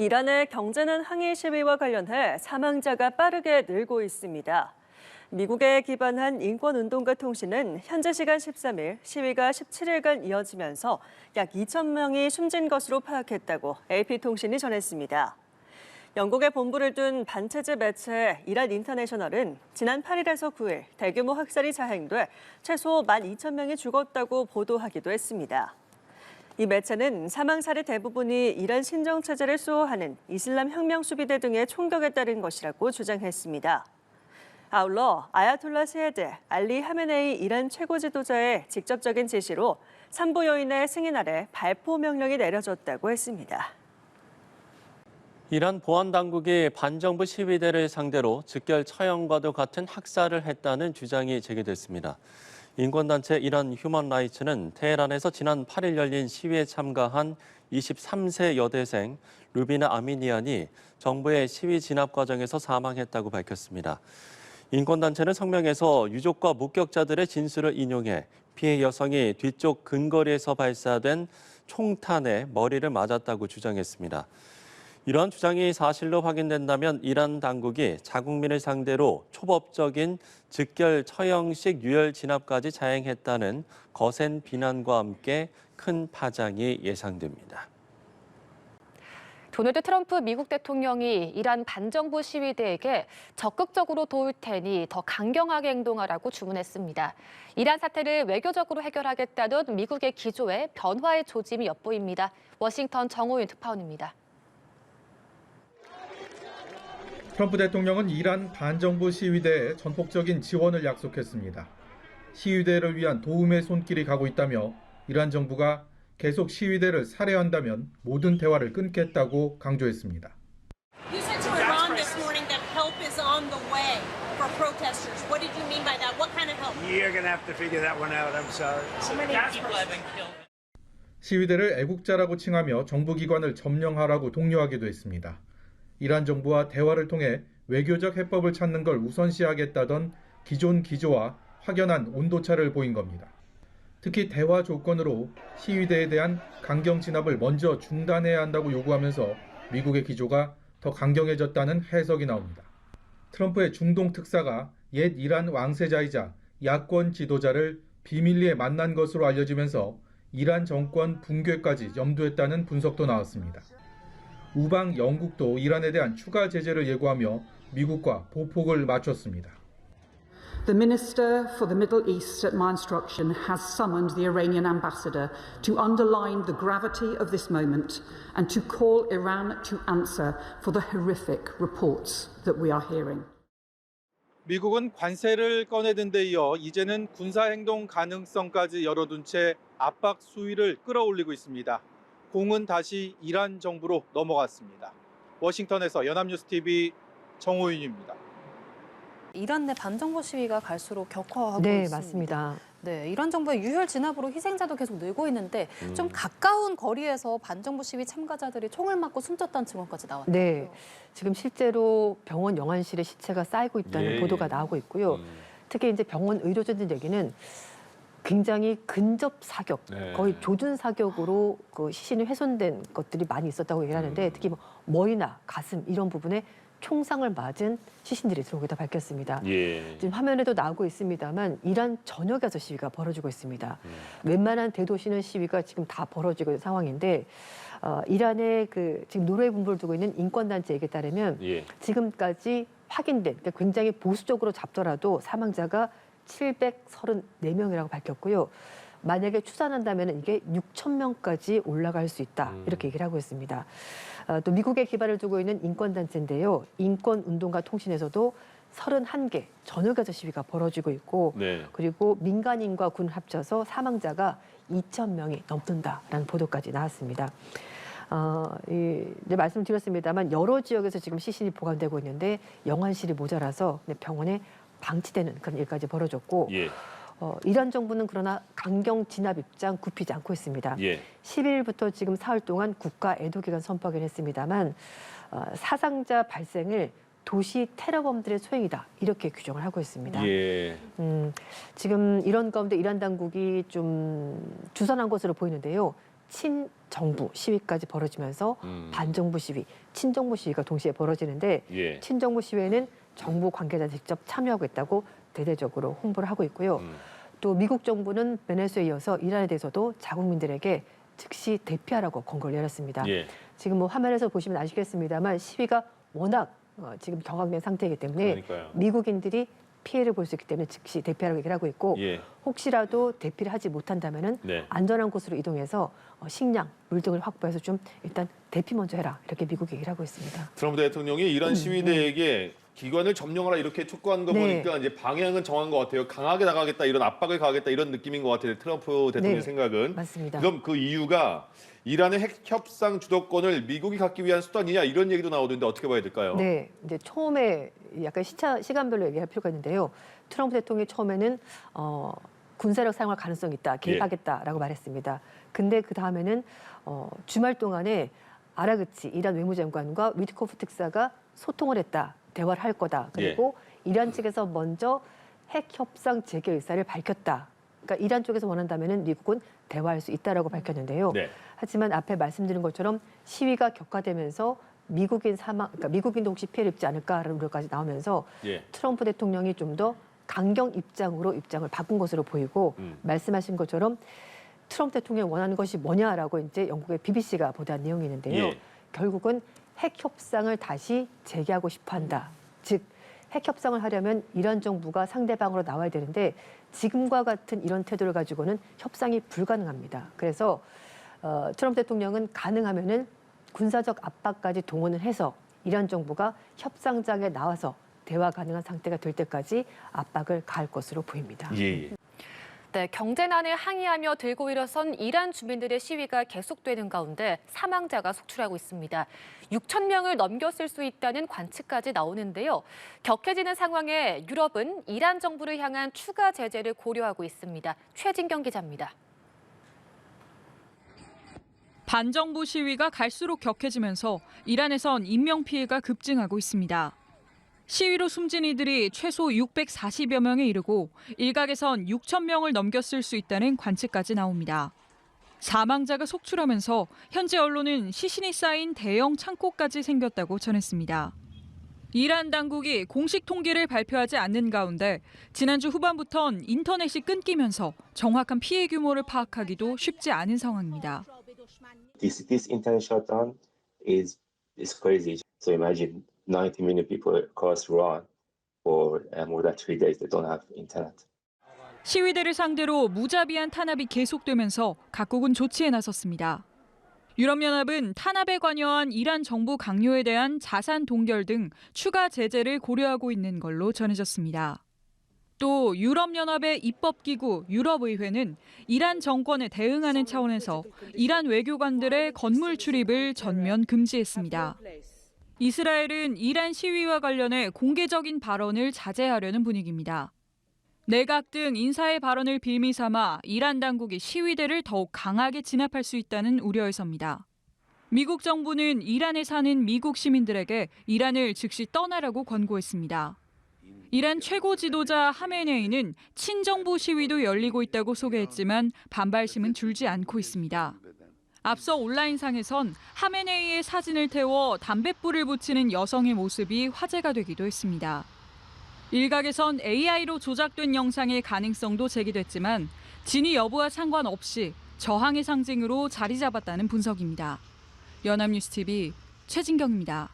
이란의 경제는 항의 시위와 관련해 사망자가 빠르게 늘고 있습니다. 미국에 기반한 인권운동가 통신은 현재 시간 13일 시위가 17일간 이어지면서 약 2천 명이 숨진 것으로 파악했다고 AP통신이 전했습니다. 영국에 본부를 둔 반체제 매체 이란 인터내셔널은 지난 8일에서 9일 대규모 학살이 자행돼 최소 12,000명이 죽었다고 보도하기도 했습니다. 이 매체는 사망 사례 대부분이 이란 신정체제를 수호하는 이슬람 혁명 수비대 등의 총격에 따른 것이라고 주장했습니다. 아울러 아야톨라 세헤드 알리 하메네이 이란 최고 지도자의 직접적인 지시로 산부 요인의 승인 아래 발포 명령이 내려졌다고 했습니다. 이란 보안 당국이 반정부 시위대를 상대로 즉결 처형과도 같은 학살을 했다는 주장이 제기됐습니다. 인권단체 이란 휴먼 라이츠는 테헤란에서 지난 8일 열린 시위에 참가한 23세 여대생 루비나 아미니안이 정부의 시위 진압 과정에서 사망했다고 밝혔습니다. 인권단체는 성명에서 유족과 목격자들의 진술을 인용해 피해 여성이 뒤쪽 근거리에서 발사된 총탄에 머리를 맞았다고 주장했습니다. 이런 주장이 사실로 확인된다면 이란 당국이 자국민을 상대로 초법적인 즉결 처형식 유혈 진압까지 자행했다는 거센 비난과 함께 큰 파장이 예상됩니다. 도널드 트럼프 미국 대통령이 이란 반정부 시위대에게 적극적으로 도울 테니 더 강경하게 행동하라고 주문했습니다. 이란 사태를 외교적으로 해결하겠다던 미국의 기조에 변화의 조짐이 엿보입니다. 워싱턴 정호윤 특파원입니다. 트럼프 대통령은 이란 반정부 시위대에 전폭적인 지원을 약속했습니다. 시위대를 위한 도움의 손길이 가고 있다며 이란 정부가 계속 시위대를 살해한다면 모든 대화를 끊겠다고 강조했습니다. You said to Iran this morning that help is on the way for protesters. What did you mean by that? What kind of help? You're going to have to figure that one out. I'm sorry. How many people have been killed? 시위대를 애국자라고 칭하며 정부기관을 점령하라고 독려하기도 했습니다. 이란 정부와 대화를 통해 외교적 해법을 찾는 걸 우선시하겠다던 기존 기조와 확연한 온도차를 보인 겁니다. 특히 대화 조건으로 시위대에 대한 강경 진압을 먼저 중단해야 한다고 요구하면서 미국의 기조가 더 강경해졌다는 해석이 나옵니다. 트럼프의 중동 특사가 옛 이란 왕세자이자 야권 지도자를 비밀리에 만난 것으로 알려지면서 이란 정권 붕괴까지 염두했다는 분석도 나왔습니다. 우방 영국도 이란에 대한 추가 제재를 예고하며 미국과 보폭을 맞췄습니다. The Minister for the Middle East at my instruction has summoned the Iranian ambassador to underline the gravity of this moment and to call Iran to answer for the horrific reports that we are hearing. 미국은 관세를 꺼내든 데 이어 이제는 군사행동 가능성까지 열어둔 채 압박 수위를 끌어올리고 있습니다. 공은 다시 이란 정부로 넘어갔습니다. 워싱턴에서 연합뉴스TV 정호윤입니다. 이란 내 반정부 시위가 갈수록 격화하고 네, 있습니다. 맞습니다. 네, 이란 정부의 유혈 진압으로 희생자도 계속 늘고 있는데 좀 가까운 거리에서 반정부 시위 참가자들이 총을 맞고 숨졌다는 증언까지 나왔어요. 네, 지금 실제로 병원 영안실에 시체가 쌓이고 있다는 보도가 나오고 있고요. 특히 이제 병원 의료진들 얘기는 굉장히 근접 사격, 거의 조준 사격으로 그 시신이 훼손된 것들이 많이 있었다고 얘기를 하는데 특히 뭐 머리나 가슴 이런 부분에 총상을 맞은 시신들이 들어오기도 밝혔습니다. 지금 화면에도 나오고 있습니다만 이란 전역에서 시위가 벌어지고 있습니다. 웬만한 대도시는 시위가 지금 다 벌어지고 있는 상황인데 이란의 그 지금 노르웨이 본부를 두고 있는 인권단체 얘기에 따르면 지금까지 확인된 그러니까 굉장히 보수적으로 잡더라도 사망자가 734명이라고 밝혔고요. 만약에 추산한다면 이게 6천 명까지 올라갈 수 있다 이렇게 얘기를 하고 있습니다. 또 미국에 기반을 두고 있는 인권단체인데요. 인권운동가 통신에서도 31개 전역에서 시위가 벌어지고 있고 그리고 민간인과 군 합쳐서 사망자가 2천 명이 넘는다라는 보도까지 나왔습니다. 이제 말씀드렸습니다만 여러 지역에서 지금 시신이 보관되고 있는데 영안실이 모자라서 병원에 방치되는 그런 일까지 벌어졌고 이란 정부는 그러나 강경 진압 입장 굽히지 않고 있습니다. 10일부터 지금 사흘 동안 국가 애도기간 선포하긴 했습니다만 사상자 발생을 도시 테러범들의 소행이다 이렇게 규정을 하고 있습니다. 지금 이런 가운데 이란 당국이 좀 주선한 것으로 보이는데요. 친정부 시위까지 벌어지면서 반정부 시위, 친정부 시위가 동시에 벌어지는데 예. 친정부 시위에는 정부 관계자 직접 참여하고 있다고 대대적으로 홍보를 하고 있고요. 또 미국 정부는 베네수에 이어서 이란에 대해서도 자국민들에게 즉시 대피하라고 권고를 내렸습니다. 예. 지금 뭐 화면에서 보시면 아시겠습니다만 시위가 워낙 지금 경황된 상태이기 때문에 그러니까요. 미국인들이 피해를 볼 수 있기 때문에 즉시 대피하라고 얘기를 하고 있고 예. 혹시라도 대피를 하지 못한다면은 네. 안전한 곳으로 이동해서 식량, 물 등을 확보해서 좀 일단 대피 먼저 해라 이렇게 미국이 얘기를 하고 있습니다. 트럼프 대통령이 이란 시위대에게 기관을 점령하라 이렇게 촉구하는 거 네. 보니까 이제 방향은 정한 것 같아요. 강하게 나가겠다 이런 압박을 가하겠다 이런 느낌인 것 같아요. 트럼프 대통령 네. 생각은. 맞습니다. 그럼 그 이유가 이란의 핵 협상 주도권을 미국이 갖기 위한 수단이냐 이런 얘기도 나오던데 어떻게 봐야 될까요? 네, 이제 처음에 약간 시간별로 얘기할 필요가 있는데요. 트럼프 대통령이 처음에는 군사력 사용할 가능성이 있다, 개입하겠다라고 말했습니다. 근데 그 다음에는 주말 동안에 아라그치 이란 외무장관과 위트코프 특사가 소통을 했다, 대화를 할 거다. 그리고 이란 측에서 먼저 핵 협상 재개 의사를 밝혔다. 그러니까 이란 쪽에서 원한다면은 미국은 대화할 수 있다라고 밝혔는데요. 네. 하지만 앞에 말씀드린 것처럼 시위가 격화되면서 미국인 그러니까 미국인도 혹시 피해를 입지 않을까라는 우려까지 나오면서 예. 트럼프 대통령이 좀 더 강경 입장을 바꾼 것으로 보이고 말씀하신 것처럼 트럼프 대통령이 원하는 것이 뭐냐라고 이제 영국의 BBC가 보도한 내용이 있는데요. 예. 결국은 핵 협상을 다시 재개하고 싶어한다. 즉 핵 협상을 하려면 이란 정부가 상대방으로 나와야 되는데 지금과 같은 이런 태도를 가지고는 협상이 불가능합니다. 그래서 트럼프 대통령은 가능하면은 군사적 압박까지 동원을 해서 이란 정부가 협상장에 나와서 대화 가능한 상태가 될 때까지 압박을 가할 것으로 보입니다. 예. 네, 경제난을 항의하며 들고 일어선 이란 주민들의 시위가 계속되는 가운데 사망자가 속출하고 있습니다. 6천 명을 넘겼을 수 있다는 관측까지 나오는데요. 격해지는 상황에 유럽은 이란 정부를 향한 추가 제재를 고려하고 있습니다. 최진경 기자입니다. 반정부 시위가 갈수록 격해지면서 이란에선 인명피해가 급증하고 있습니다. 시위로 숨진 이들이 최소 640여 명에 이르고 일각에선 6천 명을 넘겼을 수 있다는 관측까지 나옵니다. 사망자가 속출하면서 현지 언론은 시신이 쌓인 대형 창고까지 생겼다고 전했습니다. 이란 당국이 공식 통계를 발표하지 않는 가운데 지난주 후반부턴 인터넷이 끊기면서 정확한 피해 규모를 파악하기도 쉽지 않은 상황입니다. This internet shutdown is crazy. So imagine 90 million people across Iran for more than 3 days. They don't have internet. 시위대를 상대로 무자비한 탄압이 계속되면서 각국은 조치에 나섰습니다. 유럽연합은 탄압에 관여한 이란 정부 강요에 대한 자산 동결 등 추가 제재를 고려하고 있는 걸로 전해졌습니다. 또 유럽연합의 입법기구 유럽의회는 이란 정권에 대응하는 차원에서 이란 외교관들의 건물 출입을 전면 금지했습니다. 이스라엘은 이란 시위와 관련해 공개적인 발언을 자제하려는 분위기입니다. 내각 등 인사의 발언을 빌미 삼아 이란 당국이 시위대를 더욱 강하게 진압할 수 있다는 우려에서입니다. 미국 정부는 이란에 사는 미국 시민들에게 이란을 즉시 떠나라고 권고했습니다. 이란 최고 지도자 하메네이는 친정부 시위도 열리고 있다고 소개했지만 반발심은 줄지 않고 있습니다. 앞서 온라인상에선 하메네이의 사진을 태워 담뱃불을 붙이는 여성의 모습이 화제가 되기도 했습니다. 일각에선 AI로 조작된 영상의 가능성도 제기됐지만 진위 여부와 상관없이 저항의 상징으로 자리 잡았다는 분석입니다. 연합뉴스 TV 최진경입니다.